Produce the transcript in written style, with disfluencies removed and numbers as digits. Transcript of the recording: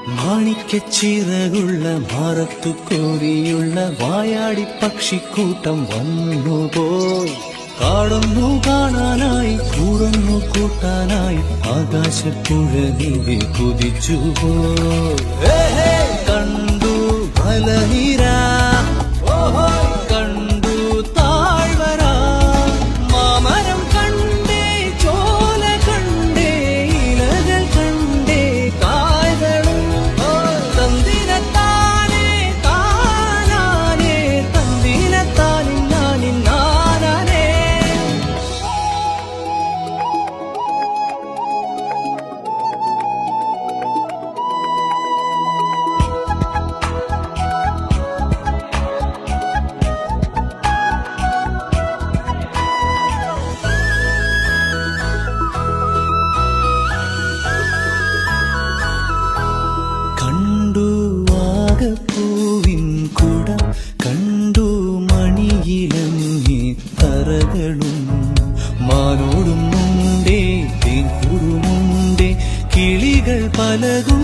മാണിക്കച്ചിറകുള്ള മാറത്തു കോരിയുള്ള വായാടി പക്ഷിക്കൂട്ടം വന്നുപോയി. കാടൊന്നു കാണാനായി കൂടൊന്നു കൂട്ടാനായി ആകാശപ്പുഴനിൽ കുതിച്ചുപോയി. കണ്ടു മലനിര, കണ്ടു താഴ്വര, മാമരം കണ്ടേ, ചോല കണ്ടേ, ഇലകൾ കണ്ടേ, കായകളും തന്തിനത്താനേ താനാനേ, തന്തിനത്താനിന്നാനിൻ നാനാനേ. കണ്ടു വാഗപ്പൂവിൻ കുടം, കണ്ടു മണിയിലങ്ങി തറകളും, മാനോടും മുണ്ടേ തേൻകൂടുമുണ്ടേ, കിളികൾ പലകും